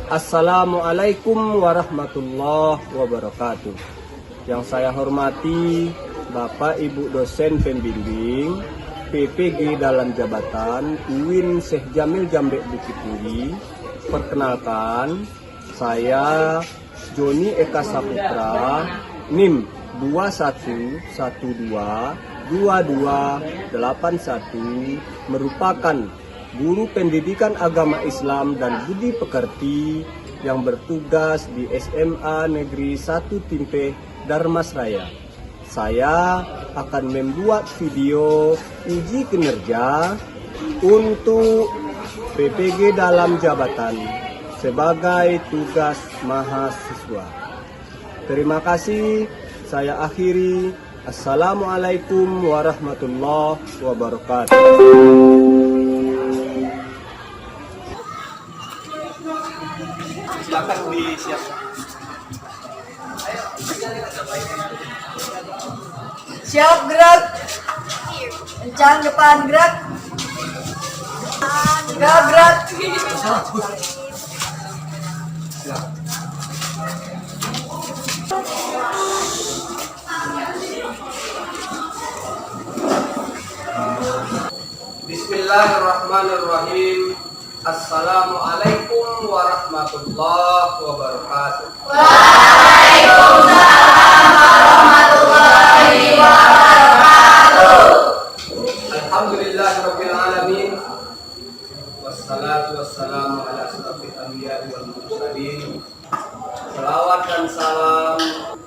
Assalamualaikum warahmatullahi wabarakatuh. Yang saya hormati Bapak Ibu dosen pembimbing PPG dalam jabatan UIN Syekh Jamil Jambek Bukit Tinggi. Perkenalkan, saya Joni Eka Saputra, NIM 21122281, merupakan guru pendidikan agama Islam dan budi pekerti yang bertugas di SMA Negeri 1 Timpeh, Darmasraya. Saya akan membuat video uji kinerja untuk PPG dalam jabatan sebagai tugas mahasiswa. Terima kasih, saya akhiri. Assalamualaikum warahmatullahi wabarakatuh. Silakan disiapkan. Siap, gerak. Kencang depan, gerak. Gerak. Bismillahirrahmanirrahim. Assalamualaikum warahmatullahi wabarakatuh. Waalaikumsalam warahmatullahi wabarakatuh. Alhamdulillahirabbil alamin. Wassalatu wassalamu ala asyrofil anbiya'i wal mursalin. Selawat dan salam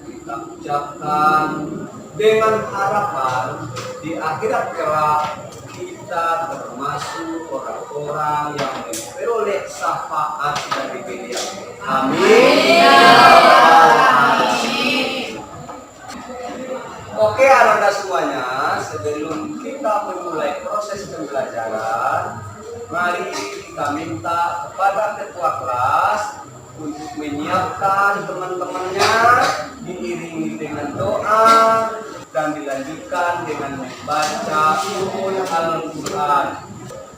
kita ucapkan dengan harapan di akhirat kelak kita termasuk orang-orang yang memperoleh syafaat dari beliau. Amin. Oke, anak-anak semuanya, sebelum kita memulai proses pembelajaran, mari kita minta kepada ketua kelas untuk menyiapkan teman-temannya, diiringi dengan doa dan dilanjutkan dengan membaca Al-Quran.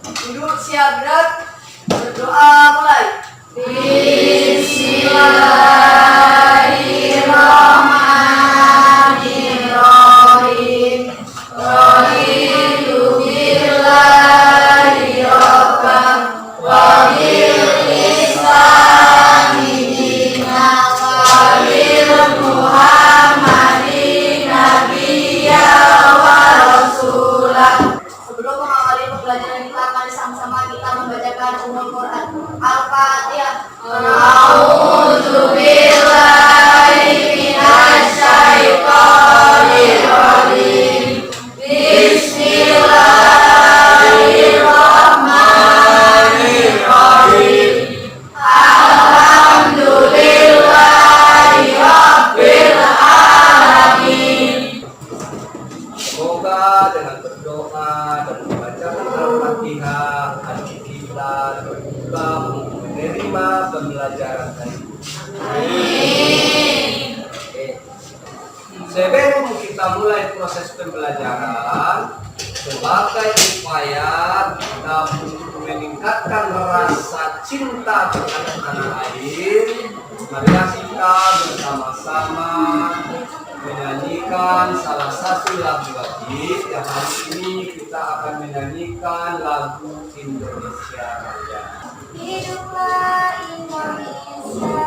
Duduk, siap, gerak. Berdoa, mulai. Bismillahirrahmanirrahim. Raditu billahi rabban wa bil islami dinan wa bil Muhammadin nabiyyan wa rasulah. Sebelum mengawali pembelajaran kita, mari sama-sama kita membacakan Ummul Quran. Al-Fatihah. A'udzu billahi minasy syaithanir rajim. Bismillahirrahmanirrahim. Alhamdulillahi rabbil alamin. Semoga dengan berdoa dan membacakan Al-Fatihah, hati kita terbuka untuk menerima pembelajaran hari ini. Oke. Sebelum kita mulai proses pembelajaran, sebagai upaya kita untuk meningkatkan rasa cinta terhadap tanah air, mari kita bersama-sama menyanyikan salah satu lagu wajib. Yang hari ini kita akan menyanyikan lagu Indonesia Raya. Hiduplah Indonesia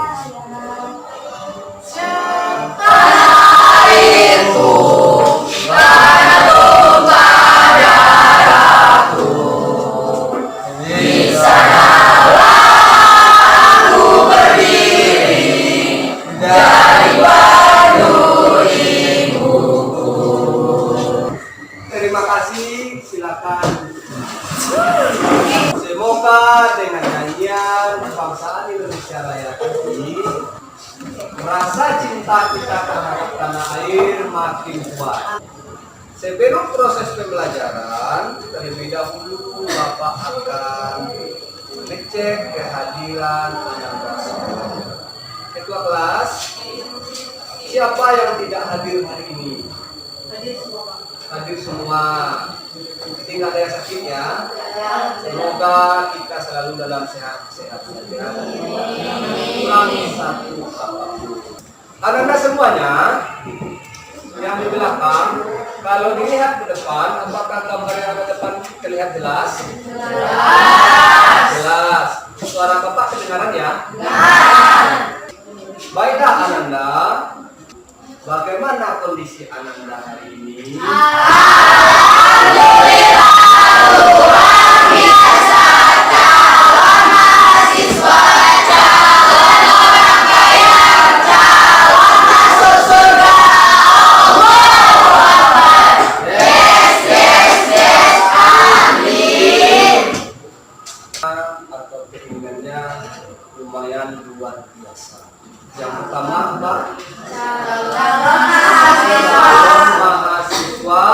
tanah airku, tanahku, darahku. Di sanalah aku berdiri dari batu ibuku. Terima kasih, silakan. Semoga dengan nyanyian kebangsaan Indonesia Raya ini rasa cinta kita terhadap tanah air makin kuat. Sebelum proses pembelajaran, terlebih dahulu Bapak akan mengecek kehadiran anak-anak semua. Ketua kelas, siapa yang tidak hadir hari ini? Hadir semua. Tinggal ada yang sakit ya. Semoga kita selalu dalam sehat-sehat saja. Kurangi satu apapun. Anak-anak semuanya yang di belakang, kalau dilihat ke depan, apakah gambar yang ada depan terlihat jelas? Jelas. Suara Bapak kedengaran ya? Baiklah Ananda, bagaimana kondisi Ananda hari ini? Atau keinginannya lumayan luar biasa. Yang pertama apa? Mahasiswa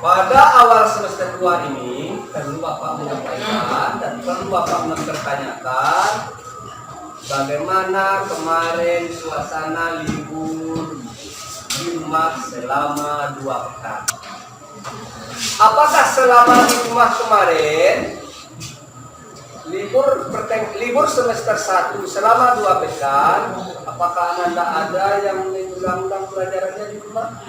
pada awal semester 2 ini perlu Bapak menyampaikan dan perlu Bapak mempertanyakan bagaimana kemarin suasana libur di rumah selama 2 pekan. Apakah selama di rumah kemarin libur semester 1 selama 2 pekan, apakah Ananda ada yang mengulang-ulang pelajarannya di rumah?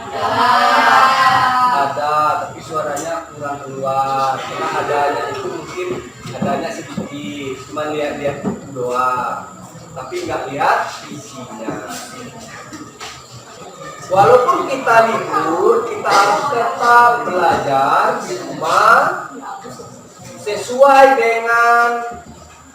Ada, tapi suaranya kurang keluar. Karena adanya itu mungkin adanya sedikit, cuma lihat-lihat doang, tapi nggak lihat isinya. Walaupun kita libur, kita harus tetap belajar di rumah sesuai dengan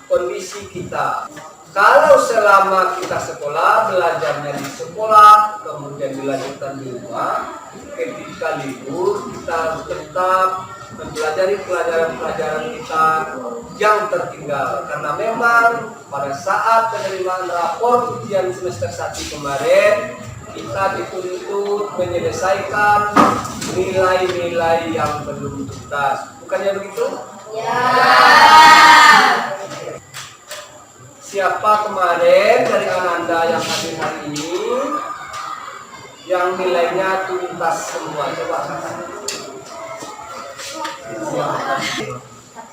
kondisi kita. Kalau selama kita sekolah, belajarnya di sekolah, kemudian dilanjutkan di rumah, ketika libur kita harus tetap mempelajari pelajaran-pelajaran kita yang tertinggal. Karena memang pada saat penerimaan rapor ujian semester 1 kemarin, kita dituntut menyelesaikan nilai-nilai yang belum tuntas. Bukannya begitu? Ya. Siapa kemarin dari Ananda yang hadir hari ini yang nilainya tuntas semua? Coba katakan.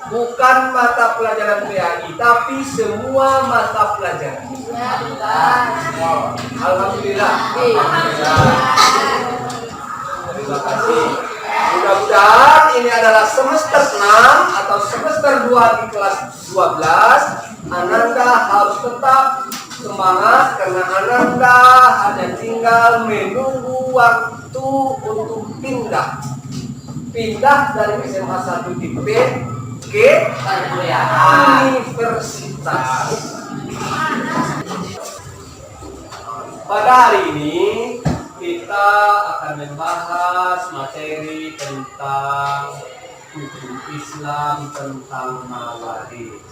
Bukan mata pelajaran PAI, tapi semua mata pelajaran. Alhamdulillah. Terima kasih. Mudah-mudahan ini adalah semester 6 atau semester 2 di kelas 12. Ananda harus tetap semangat karena Ananda hanya tinggal menunggu waktu untuk pindah dari SMA 1 IP ke universitas. Pada hari ini kita akan membahas materi tentang hukum Islam tentang mawaris.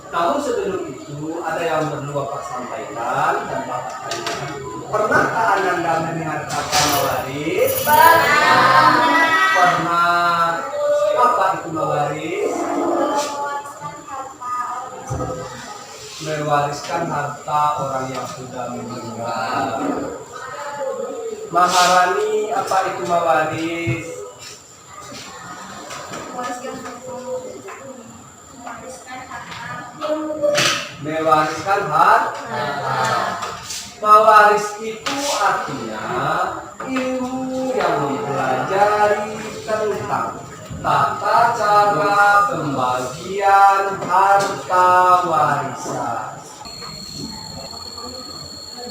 Namun sebelum itu ada yang perlu Bapak sampaikan dan Bapak tanyakan. Pernahkah Ananda mendengar kata mawaris? Pernah. Apa itu mawaris? Mewariskan harta orang yang sudah meninggal. Maharani, apa itu mawaris? Mewariskan harta. Mawaris itu artinya ilmu yang mempelajari tentang tata cara pembagian harta warisan.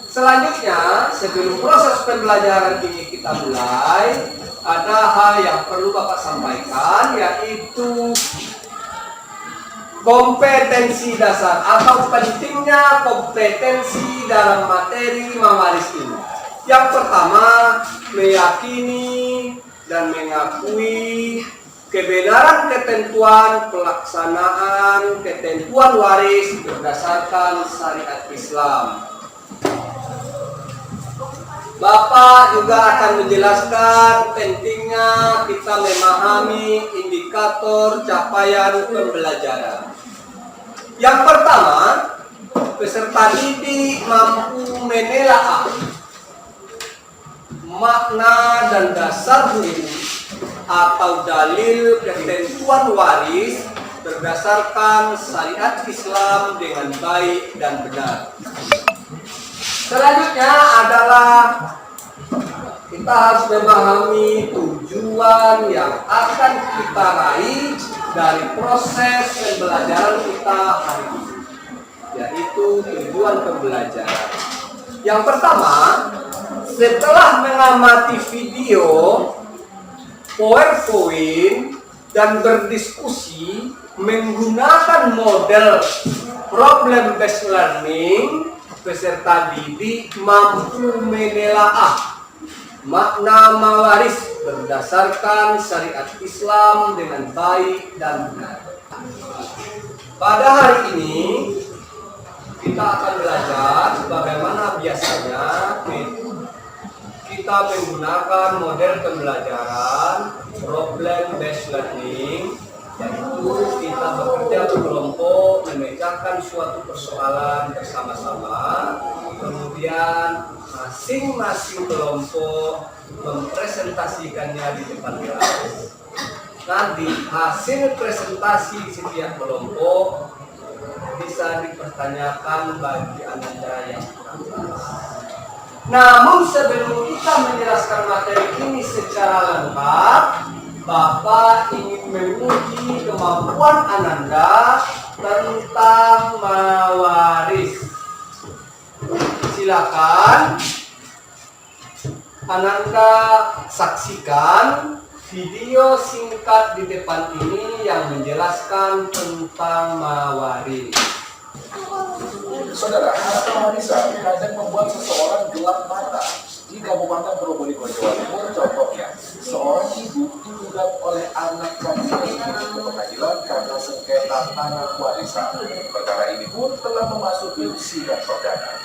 Selanjutnya, sebelum proses pembelajaran ini kita mulai, ada hal yang perlu Bapak sampaikan, yaitu kompetensi dasar atau pentingnya kompetensi dalam materi mawaris ini. Yang pertama, meyakini dan mengakui kebenaran ketentuan pelaksanaan ketentuan waris berdasarkan syariat Islam. Bapak juga akan menjelaskan pentingnya kita memahami indikator capaian pembelajaran. Yang pertama, peserta didik mampu menelaah makna dan dasar hukum atau dalil ketentuan waris berdasarkan syariat Islam dengan baik dan benar. Selanjutnya adalah kita harus memahami tujuan yang akan kita raih dari proses pembelajaran kita hari ini, yaitu tujuan pembelajaran. Yang pertama, setelah mengamati video, PowerPoint, dan berdiskusi menggunakan model problem based learning, peserta didik mampu menelaah makna mawaris berdasarkan syariat Islam dengan baik dan benar. Pada hari ini kita akan belajar bagaimana biasanya kita menggunakan model pembelajaran problem based learning, yaitu kita bekerja berkelompok memecahkan suatu persoalan bersama-sama, kemudian masing-masing kelompok mempresentasikannya di depan kelas. Nanti hasil presentasi setiap kelompok bisa dipertanyakan bagi Anda yang kurang paham. Namun sebelum kita menjelaskan materi ini secara lengkap, Bapak ingin menguji kemampuan Ananda tentang mawaris. Silakan Ananda saksikan video singkat di depan ini yang menjelaskan tentang mawaris. Saudara, harta warisan kadang membuat seseorang gelap mata. Di Kabupaten Probolinggo, Jawa Timur, contohnya, seorang ibu digugat oleh anak kandungnya ke pengadilan karena sengketa tanah warisan. Perkara ini pun telah memasuki sidang perdana.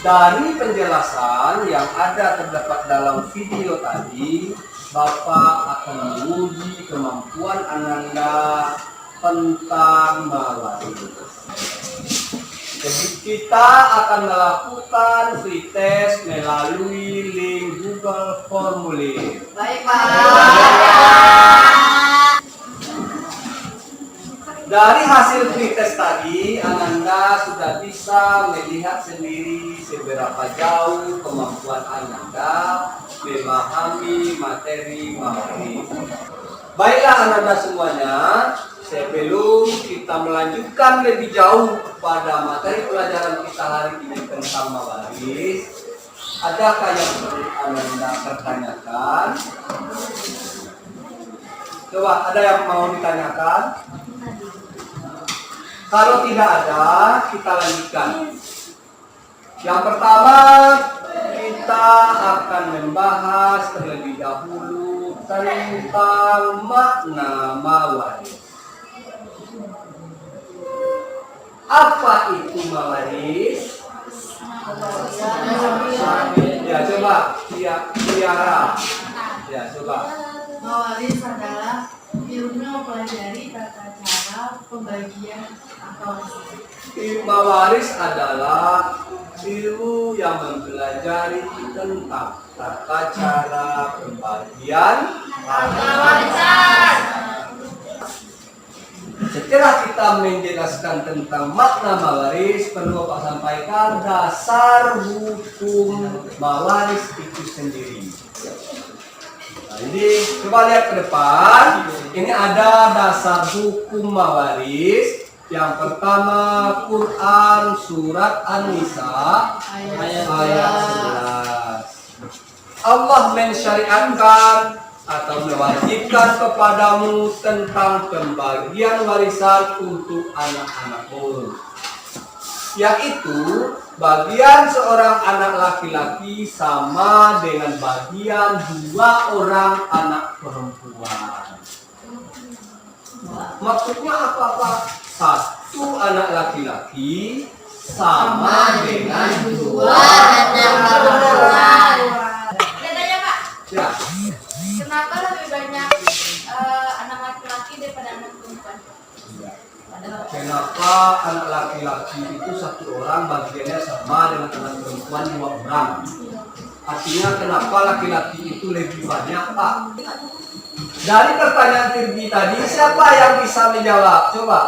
Dari penjelasan yang ada terdapat dalam video tadi, Bapak akan menguji kemampuan Ananda tentang mawaris. Jadi kita akan melakukan free test melalui link Google Formulir. Baik, Pak. Dari hasil free test tadi, Ananda sudah bisa melihat sendiri seberapa jauh kemampuan Ananda memahami materi mawaris. Baiklah Ananda semuanya, sebelum kita melanjutkan lebih jauh pada materi pelajaran kita hari ini tentang mawaris, adakah yang perlu Ananda pertanyakan? Coba, ada yang mau ditanyakan? Kalau tidak ada, kita lanjutkan. Yang pertama, kita akan membahas terlebih dahulu tentang makna mawaris. Apa itu mawaris? Ya, coba Tiara. Ya, coba. Mawaris adalah ilmu mempelajari tata cara pembagian atau Mawaris adalah ilmu yang mempelajari tentang tata cara pembagian harta warisan. Setelah kita menjelaskan tentang makna mawaris, perlu Bapak sampaikan dasar hukum mawaris itu sendiri. Nah, ini coba lihat ke depan. Ini ada dasar hukum mawaris. Yang pertama, Quran surat An-Nisa ayat 11. Allah mensyariatkan atau mewajibkan kepadamu tentang pembagian warisan untuk anak-anakmu, yaitu bagian seorang anak laki-laki sama dengan bagian 2 orang anak perempuan. Maksudnya apa-apa? 1 anak laki-laki sama dengan 2 anak perempuan. Tanya Pak, Ya, kenapa lebih banyak anak laki-laki daripada anak perempuan? anak laki-laki itu satu orang bagiannya sama dengan anak perempuan 2 orang? Artinya kenapa laki-laki itu lebih banyak, Pak? Dari pertanyaan Tirgi tadi, siapa yang bisa menjawab? Coba.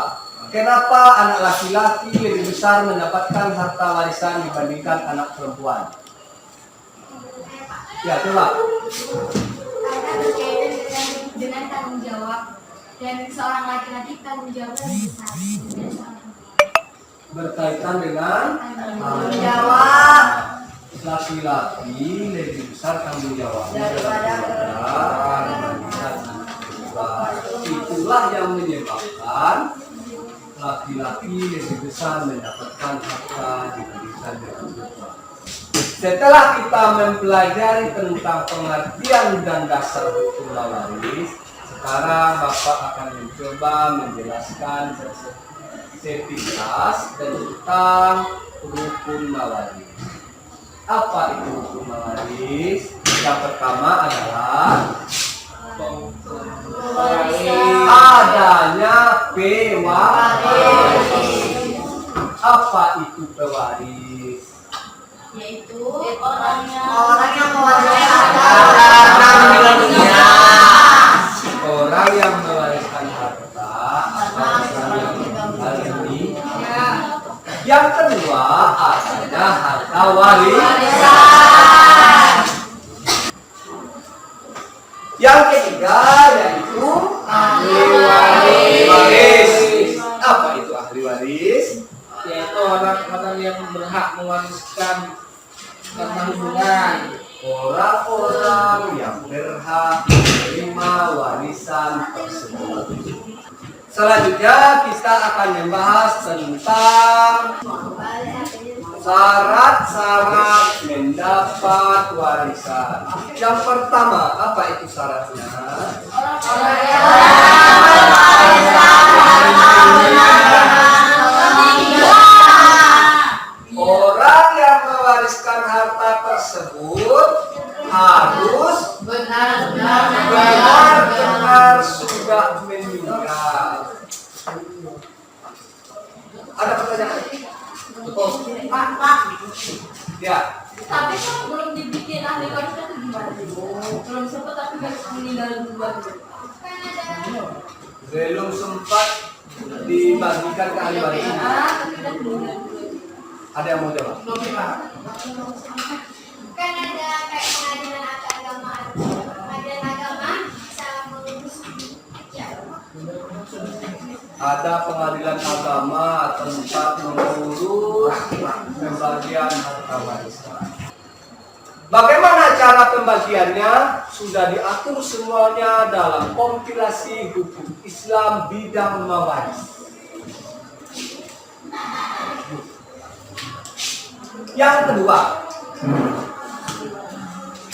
Kenapa anak laki-laki lebih besar mendapatkan harta warisan dibandingkan anak perempuan? Ya, coba. Karena berkaitan dengan tanggung jawab, dan seorang laki-laki tanggung jawabnya besar. Berkaitan dengan Tanggung jawab. laki-laki lebih besar tanggung jawabnya daripada perempuan. Itulah yang menyebabkan laki-laki lebih besar mendapatkan harta dibandingkan dengan perempuan. Setelah kita mempelajari tentang pengertian dan dasar hukum waris, sekarang Bapak akan mencoba menjelaskan sepintas tentang rukun mawaris. Apa itu rukun mawaris? Yang pertama adalah adanya pewaris. Apa itu pewaris? Yaitu orang yang mewariskan Orang yang mewariskan harta atau orang yang meninggal dunia. Yang kedua adanya harta warisan. Yang ketiga yaitu ahli waris. Apa itu ahli waris? yaitu orang-orang yang berhak mewariskan karena hubungan. Orang-orang yang berhak menerima warisan tersebut. Selanjutnya kita akan membahas tentang syarat-syarat mendapat warisan. Yang pertama, apa itu syaratnya? Orang yang mewariskan harta tersebut harus benar-benar sudah meninggal. Ada pertanyaan? Pak. Ya. Tapi kan belum dibikin ahli waris itu gimana? Belum sempat tapi harus meninggal duluan. Belum sempat dibagikan ke ahli waris. Tapi udah meninggal duluan. Ada yang mau jawab? Kan ada kayak pengadilan agama bisa mengurus Ada pengadilan agama tempat mengurus pembagian harta warisan. Bagaimana cara pembagiannya? Sudah diatur semuanya dalam kompilasi hukum Islam bidang mawaris. Yang kedua,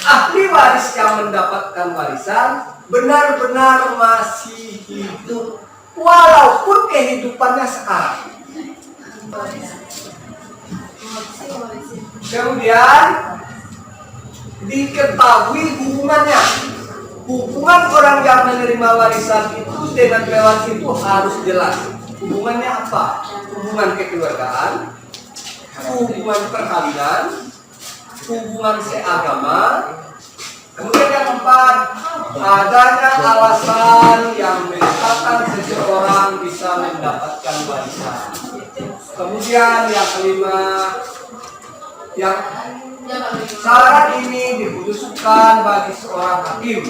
ahli waris yang mendapatkan warisan benar-benar masih hidup walaupun kehidupannya sekarang. Kemudian diketahui hubungannya. Hubungan orang yang menerima warisan itu dengan pewaris itu harus jelas. Hubungannya apa? Hubungan kekeluargaan, hubungan perkawinan, hubungan seagama. Kemudian yang keempat, adanya alasan yang menyebabkan seseorang bisa mendapatkan warisan. Kemudian yang kelima, yang syarat ini dikhususkan bagi seorang hakim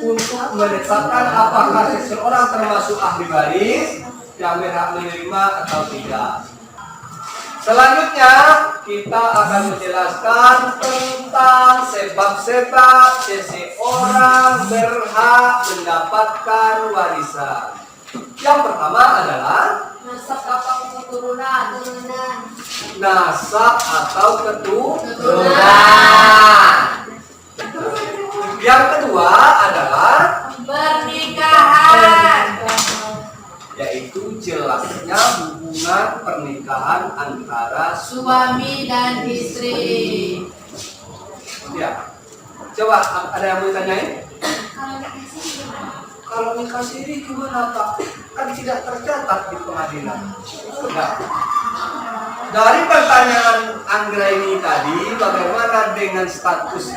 untuk menetapkan apakah seseorang termasuk ahli waris yang berhak menerima atau tidak. Selanjutnya kita akan menjelaskan tentang sebab-sebab seseorang berhak mendapatkan warisan. Yang pertama adalah nasab atau keturunan. nasab atau keturunan. Yang kedua adalah Pernikahan. yaitu jelasnya hubungan pernikahan antara Suami dan istri. ya. Coba ada yang mau ditanyain? Kalau dikasih gimana? Kalau nikah siri gimana Pak? Kan kan tidak tercatat di pengadilan. Nah, dari pertanyaan Anggra ini tadi, bagaimana dengan status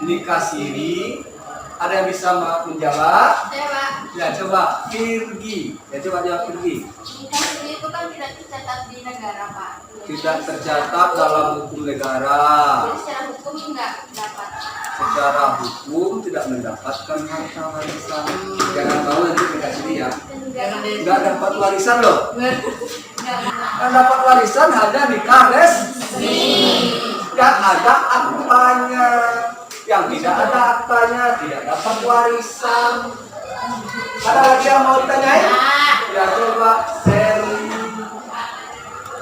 nikah siri? Ada yang bisa menjawab? Saya Pak, Ya coba Virgi. Ya coba jawab Virgi. nikah siri itu kan tidak tercatat di negara Pak. Tidak tercatat dalam hukum negara. Jadi secara hukum nggak dapat. Secara hukum tidak mendapatkan harta warisan. Jangan mau nanti nikah siri ya. Jangan Nggak dapat warisan loh. Nggak. Yang dapat warisan hanya nikah resmi. Yang ada aktanya. Yang tidak ada aktanya tidak dapat warisan. Ada lagi yang mau ditanyain? Ya coba Sherly.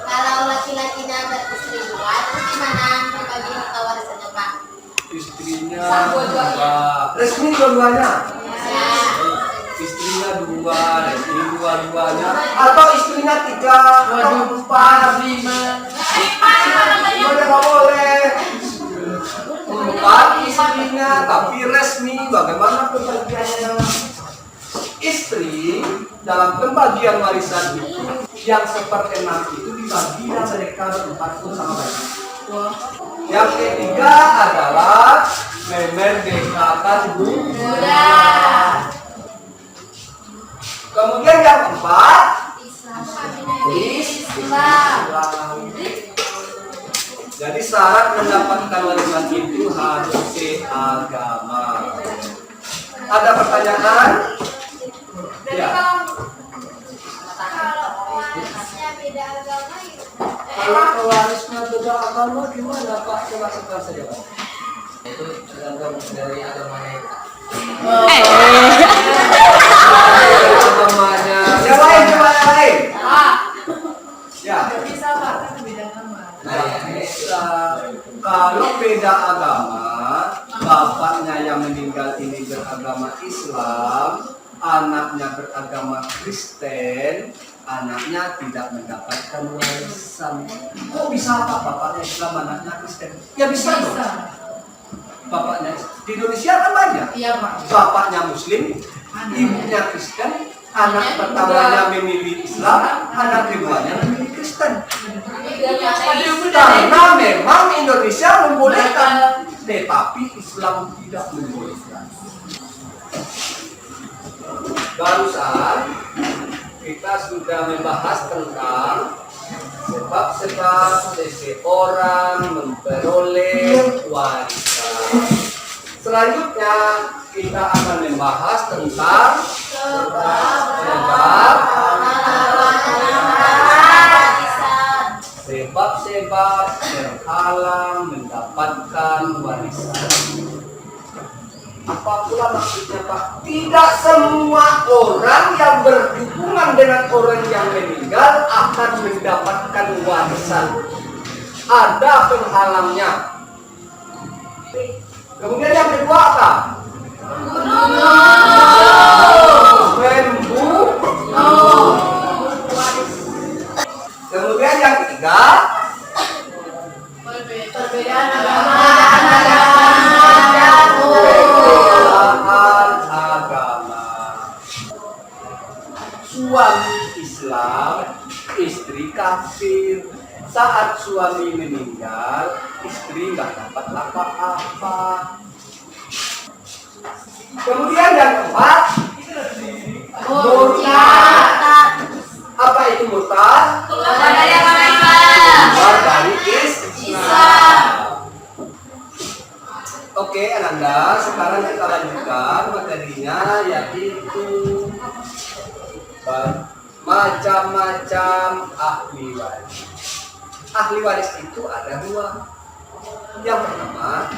Kalau laki-lakinya beristri dua, terus gimana berbagi harta warisannya Pak? Istrinya Dua-duanya. dua. Resmi dua-duanya. Ya. Istrinya dua, resmi dua-duanya. Atau istrinya tiga, atau empat, lima. Semuanya nggak boleh. Empat istrinya, tapi resmi. Bagaimana pembagiannya? Istri dalam pembagian warisan itu yang seperenam itu dibagi dan mereka berempat pun sama baik. Yang ketiga adalah memerdekakan budak. Kemudian yang keempat Islam. Jadi syarat mendapatkan warisan itu harus seagama. Ada pertanyaan? Ya. Kalau warisnya beda agama Kalau pewarisnya beda agama gimana Pak? Coba sebentar saja Pak. Itu tergantung dari agamanya. Agamanya. Yang lain coba yang lain. Ya. Bisa Pak, kan beda nama. Kalau beda agama, bapaknya yang meninggal ini beragama Islam, anaknya beragama Kristen, anaknya tidak mendapatkan warisan. Kok bisa Pak? Bapaknya Islam, anaknya Kristen? Ya bisa dong. Bapaknya di Indonesia kan banyak. Iya Pak. Bapaknya Muslim, ibunya Kristen, anak pertamanya memilih Islam, anak keduanya memilih Kristen. Karena memang Indonesia membolehkan, tetapi Islam tidak membolehkan. Barusan kita sudah membahas tentang sebab-sebab seseorang memperoleh warisan. Selanjutnya kita akan membahas tentang sebab-sebab terhalang mendapatkan warisan. Apa pula maksudnya Pak? Tidak semua orang yang berhubungan dengan orang yang meninggal akan mendapatkan warisan. Ada penghalangnya. Kemudian yang kedua apa? Kemudian yang ketiga, Perbedaan agama. perbedaan agama. Suami Islam, istri kafir. Saat suami meninggal, istri nggak dapat apa-apa. Kemudian yang keempat, murtad. Apa itu murtad? Keluar dari Islam. Oke, Ananda, sekarang kita lanjutkan materinya, yaitu macam-macam ahli waris. Ahli waris itu ada dua. Yang pertama,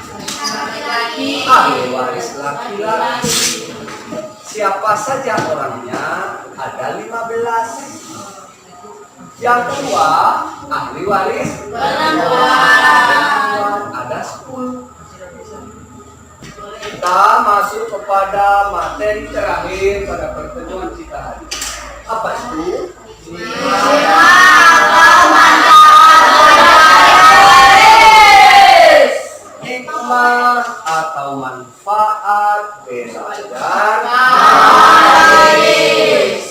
ahli waris laki-laki. Siapa saja orangnya? Ada 15. Yang kedua, ahli waris perempuan. Ada 10. Kita masuk kepada materi terakhir pada pertemuan kita hari ini. Apa itu? Hikmah atau manfaat belajar waris.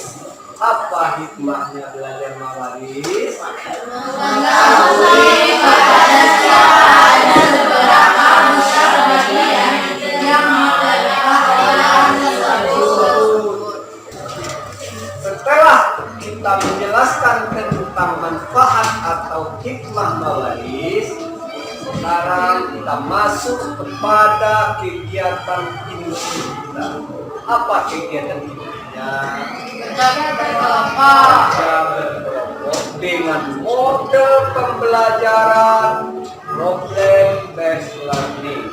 sekarang kita masuk kepada kegiatan inti kita. Apa kegiatan intinya? Kerja berkelompok. Kerja berkelompok dengan mode pembelajaran problem based learning.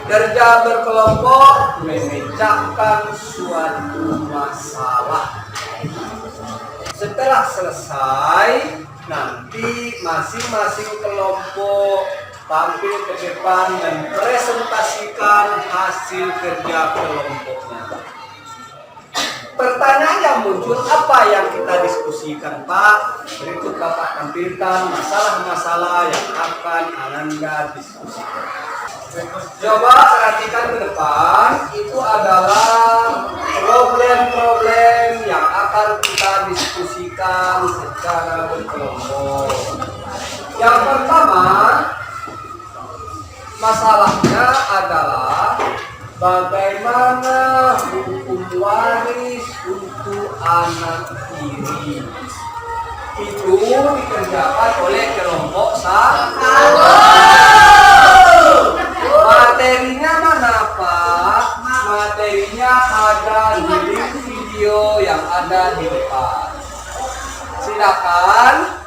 Kerja berkelompok memecahkan suatu masalah. Setelah selesai, nanti masing-masing kelompok tampil ke depan dan presentasikan hasil kerja kelompoknya. Pertanyaan yang muncul, apa yang kita diskusikan, Pak? Berikut Bapak tampilkan masalah-masalah yang akan Ananda diskusikan. Coba perhatikan ke depan, itu adalah problem-problem yang akan kita diskusikan secara berkelompok. Yang pertama, masalahnya adalah bagaimana hukum waris untuk anak tiri. Itu dikerjakan oleh kelompok satu. Materinya mana, Pak? Materinya ada di link video yang ada di depan. Silakan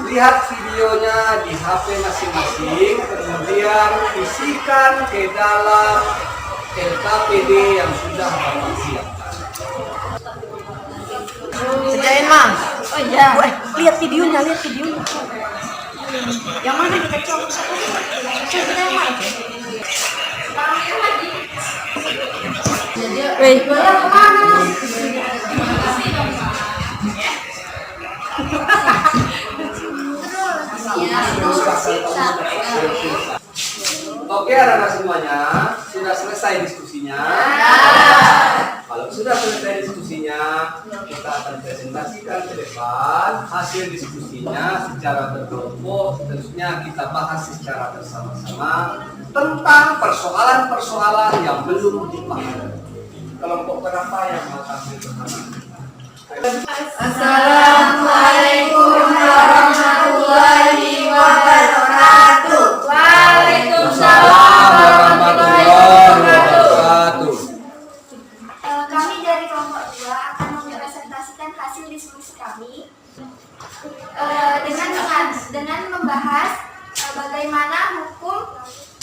lihat videonya di HP masing-masing, kemudian isikan ke dalam LKPD yang sudah Bapak siapkan. Sediain, Mam. Oh iya. Lihat videonya. Yang mana kita coba? Coba yang mana? Weh, Oke, anak-anak semuanya, sudah selesai diskusinya? Kalau sudah selesai diskusinya, kita akan presentasikan ke depan hasil diskusinya secara berkelompok. Tentunya kita bahas secara bersama-sama tentang persoalan-persoalan yang belum dipahami. Kelompok berapa yang mau tampil bersama? Assalamualaikum warahmatullahi wabarakatuh. Waalaikumsalam warahmatullahi wabarakatuh. Kami dari kelompok 2 akan mempresentasikan hasil diskusi kami dengan membahas bagaimana hukum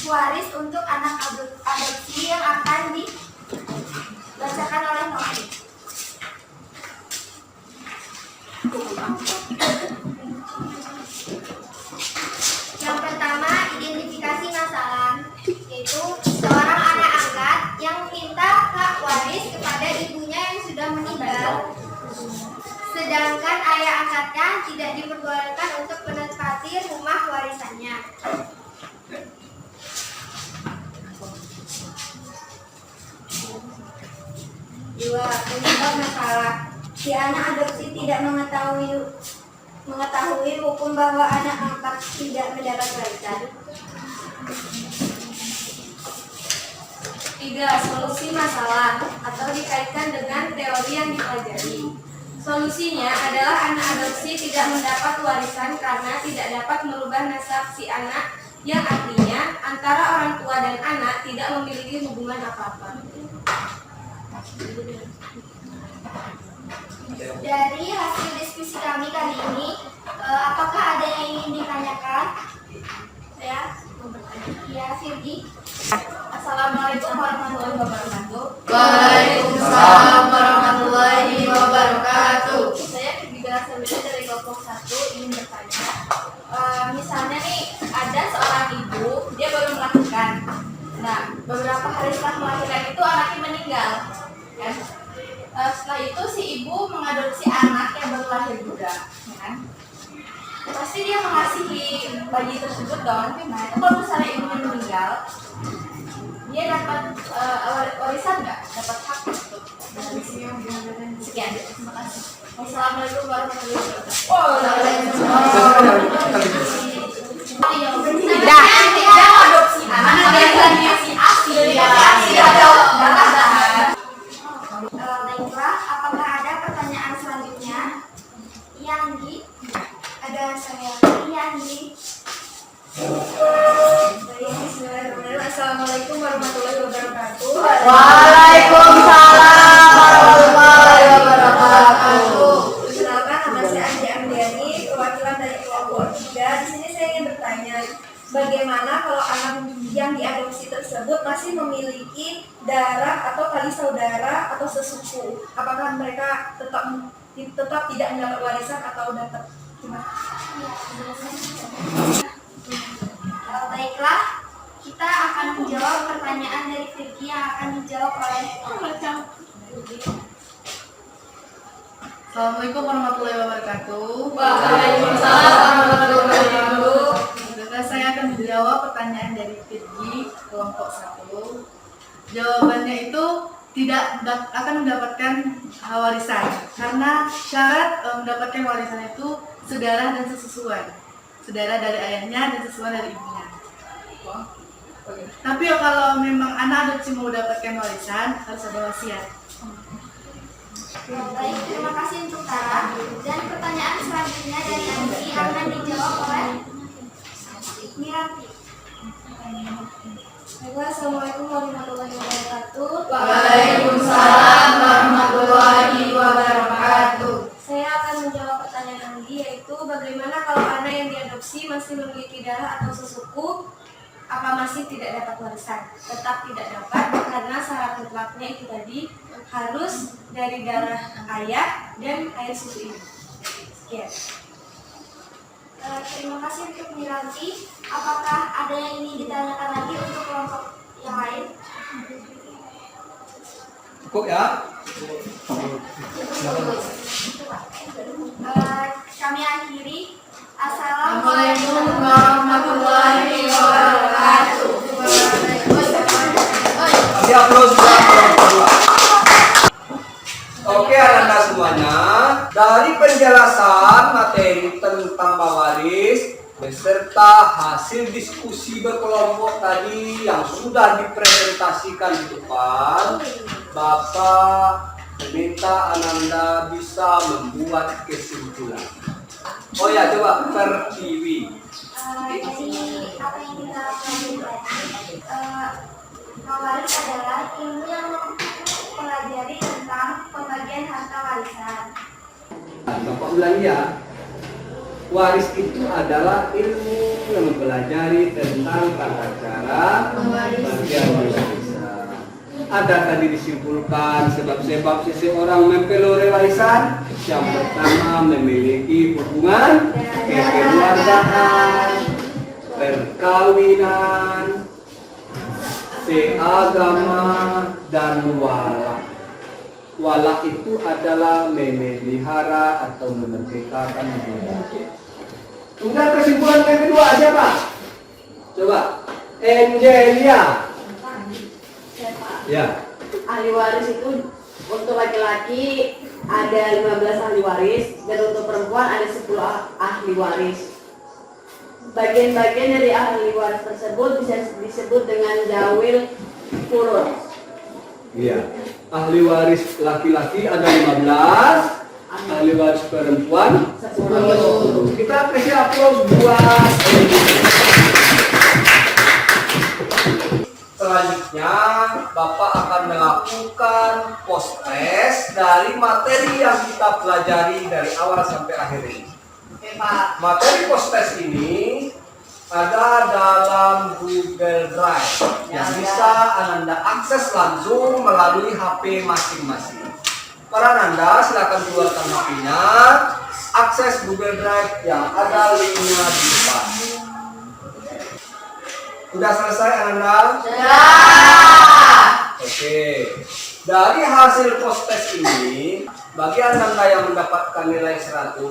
waris untuk anak adopsi yang akan dibacakan oleh Novi. Yang pertama, identifikasi masalah, yaitu seorang anak angkat yang minta hak waris kepada ibunya yang sudah meninggal, sedangkan ayah angkatnya tidak diperbolehkan untuk menempati rumah warisannya. Dua, penyebab masalah. Si anak adopsi tidak mengetahui hukum bahwa anak angkat tidak mendapat warisan. 3. Solusi masalah atau dikaitkan dengan teori yang dipelajari. Solusinya adalah anak adopsi tidak mendapat warisan karena tidak dapat merubah nasab si anak, yang artinya antara orang tua dan anak tidak memiliki hubungan apa-apa. Dari hasil diskusi kami kali ini, apakah ada yang ingin ditanyakan? Ya, Firdi. Assalamualaikum warahmatullahi wabarakatuh. Waalaikumsalam warahmatullahi wabarakatuh. Saya Firda Sabila dari kelompok 1 ingin bertanya. Misalnya nih, ada seorang ibu, dia baru melahirkan. Nah, beberapa hari setelah melahirkan itu anaknya meninggal. Kan? Setelah itu si ibu mengadopsi anak yang baru lahir juga, ya kan? Pasti dia mengasihi bayi tersebut dong. Nah, itu kalau misalnya ibunya meninggal, dia dapat warisan nggak? Dapat hak untuk sekian. Terima kasih. Wassalamualaikum warahmatullahi wabarakatuh. Dah. Dia adopsi anak biasanya si asli. Baiklah, apakah ada pertanyaan selanjutnya? Iya, Anggi. Ada saya. Iya, Anggi. Assalamualaikum warahmatullahi wabarakatuh. Waalaikumsalam warahmatullahi wabarakatuh. Perkenalkan, nama saya Andi Andiani, perwakilan dari kelompok 3. Di sini saya ingin bertanya, bagaimana kalau anak yang diadopsi tersebut masih memiliki darah atau tali saudara atau sesuku? Apakah mereka tetap tidak mendapat warisan atau dapat gimana? Baiklah, kita akan menjawab pertanyaan dari Vicky yang akan dijawab oleh Assalamualaikum warahmatullahi wabarakatuh. Waalaikumsalam warahmatullahi wabarakatuh. Saya akan menjawab pertanyaan dari Firgi kelompok 1. Jawabannya itu tidak akan mendapatkan warisan karena syarat mendapatkan warisan itu saudara dan sesusuan. Saudara dari ayahnya dan sesusuan dari ibunya. Tapi kalau memang anak adopsi mau mendapatkan warisan harus ada wasiat. Baik, terima kasih untuk Tara. Dan pertanyaan selanjutnya dari Andi akan dijawab oleh Miranti. Assalamualaikum warahmatullahi wabarakatuh. Waalaikumsalam warahmatullahi wabarakatuh. Saya akan menjawab pertanyaan Andi, yaitu bagaimana kalau anak yang diadopsi masih memiliki darah atau sesuku, apa masih tidak dapat warisan? Tetap tidak dapat karena syarat mutlaknya itu tadi harus dari darah ayah dan air susu ibu. Sekian. Terima kasih untuk Miranti. Apakah ada yang ingin ditanyakan lagi untuk kelompok yang lain? Cukup ya? Kami akhiri. Assalamualaikum warahmatullahi wabarakatuh. Kasih aplaus buat kelompok 2. Oke, Anda semuanya. Dari penjelasan materi tentang mawaris beserta hasil diskusi berkelompok tadi yang sudah dipresentasikan di depan, Bapak meminta Ananda bisa membuat kesimpulan. Oh ya, coba Pertiwi. Jadi apa yang kita pelajari tadi, mawaris adalah ilmu yang mempelajari tentang pembagian harta warisan. Bapak ulangi ya. Waris itu adalah ilmu yang mempelajari tentang tata cara pembagian warisan. Ada tadi disimpulkan sebab-sebab seseorang memperoleh warisan. Yang pertama, memiliki hubungan kekeluargaan, perkawinan, seagama, dan walak. Walak itu adalah memelihara atau memerdekakan budak. Kemudian kesimpulan yang kedua aja Pak. Coba, Angelia. Ya. Ahli waris itu untuk laki-laki ada 15 ahli waris dan untuk perempuan ada 10 ahli waris. Bagian-bagian dari ahli waris tersebut bisa disebut dengan zawil furud. Iya. Ahli waris laki-laki ada 15, ahli waris perempuan 10. Kita kasih aplaus buat selanjutnya Bapak akan melakukan post test dari materi yang kita pelajari dari awal sampai akhir ini. Materi post test ini ada dalam Google Drive yang bisa Ananda akses langsung melalui HP masing-masing. Para Ananda silakan keluarkan HP-nya, akses Google Drive yang ada linknya di depan. Sudah selesai Ananda? Oke. Dari hasil post test ini, bagi Ananda yang mendapatkan nilai 100,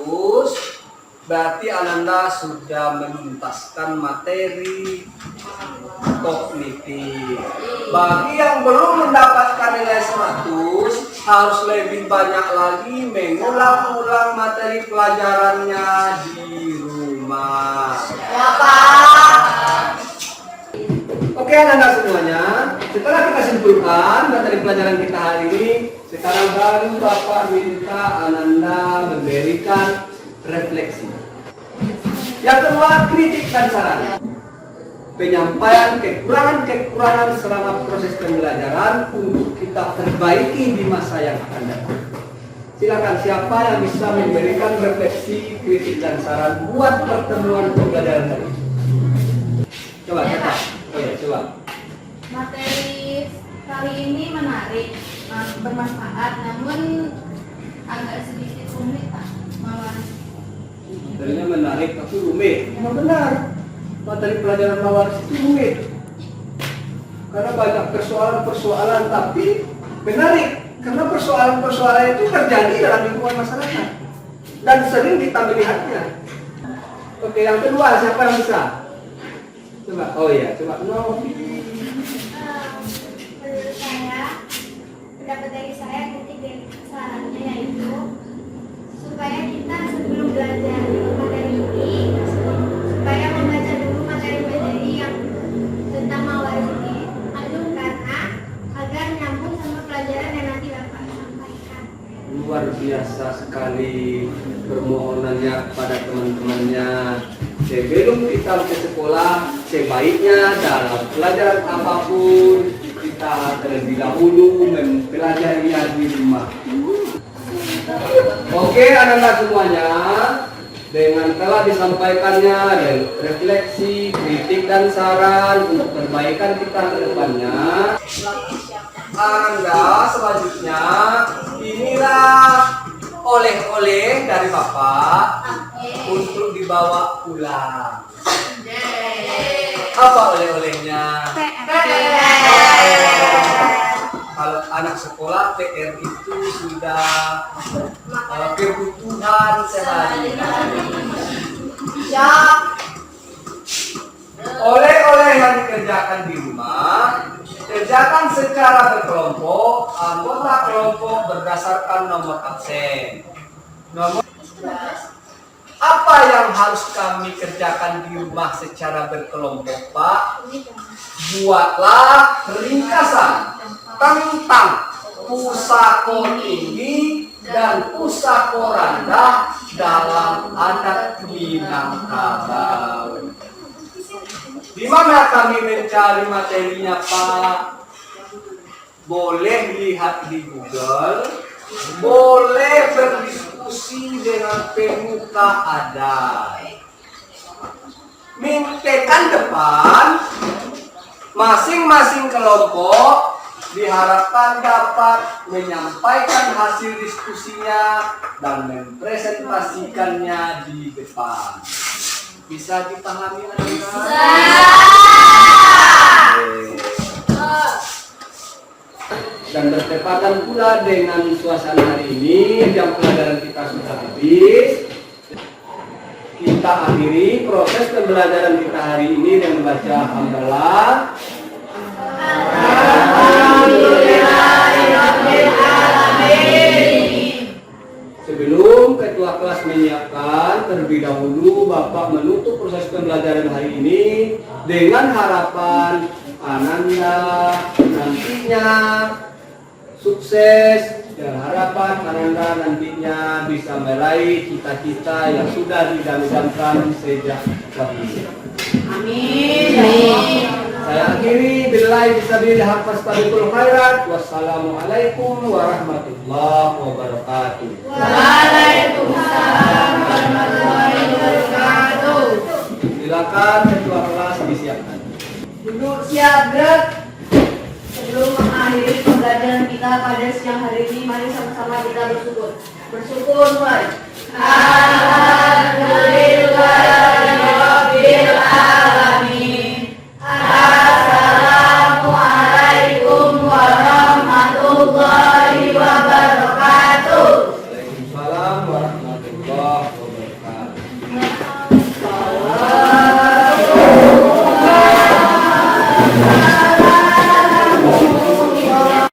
berarti Ananda sudah menuntaskan materi kognitif. Bagi yang belum mendapatkan nilai 100, harus lebih banyak lagi mengulang-ulang materi pelajarannya di rumah. Ya Pak. Oke Ananda semuanya, setelah kita simpulkan materi pelajaran kita hari ini, sekarang baru Bapak minta Ananda memberikan refleksi. Yang kedua, kritik dan saran. penyampaian kekurangan-kekurangan selama proses pembelajaran untuk kita perbaiki di masa yang akan datang. Silakan siapa yang bisa memberikan refleksi, kritik dan saran buat pertemuan pembelajaran hari ini. Coba, coba. Materi kali ini menarik, bermanfaat, namun agak sedikit rumit Pak. Materinya menarik tapi rumit. Memang benar. Materi pelajaran mawaris itu rumit. Karena banyak persoalan-persoalan tapi menarik. Karena persoalan-persoalan itu terjadi dalam lingkungan masyarakat. Dan sering kita melihatnya. Oke, yang kedua siapa yang bisa? Coba, oh iya, coba. No. Menurut saya, pendapat dari saya kritik dari sarannya yaitu supaya kita sebelum belajar materi ini, supaya membaca dulu materi-materi yang tentang mawaris ini, karena agar nyambung sama pelajaran yang nanti Bapak sampaikan. Luar biasa sekali permohonannya kepada teman-temannya. Sebelum kita ke sekolah, sebaiknya dalam pelajaran apapun kita terlebih dahulu mempelajarinya di rumah. Oke, anak-anak semuanya, dengan telah disampaikannya refleksi, kritik dan saran untuk perbaikan kita ke depannya. Anda selanjutnya inilah oleh-oleh dari Bapak untuk dibawa pulang. Apa oleh-olehnya? Kalau anak sekolah PR itu sudah kebutuhan sehari-hari. Oleh-oleh yang dikerjakan di rumah, kerjakan secara berkelompok, anggota kelompok berdasarkan nomor absen. Apa yang harus kami kerjakan di rumah secara berkelompok, Pak? Buatlah ringkasan tentang pusako tinggi dan pusako rendah dalam adat Minangkabau. Di mana kami mencari materinya, Pak? Boleh lihat di Google, boleh berdiskusi dengan pemuka adat. Pekan depan, masing-masing kelompok diharapkan dapat menyampaikan hasil diskusinya dan mempresentasikannya di depan. Bisa dipahami anak-anak? Dan bertepatan pula dengan suasana hari ini, jam pelajaran kita sudah habis. Kita akhiri proses pembelajaran kita hari ini dengan membaca hamdalah. Sebelum ketua kelas menyiapkan, terlebih dahulu Bapak menutup proses pembelajaran hari ini dengan harapan Ananda nantinya sukses dan harapan Ananda nantinya bisa meraih cita-cita yang sudah didamkan sejak dahulu. Amin. Saya akhiri billahi bisabilillah hafaztabiqul khairat. Wassalamualaikum warahmatullahi wabarakatuh. Waalaikumsalam warahmatullahi wabarakatuh. Silakan ketua kelas disiapkan. Duduk siap, gerak. Sebelum mengakhiri pembelajaran kita pada siang hari ini, mari sama-sama kita bersyukur. Bersyukur mulai.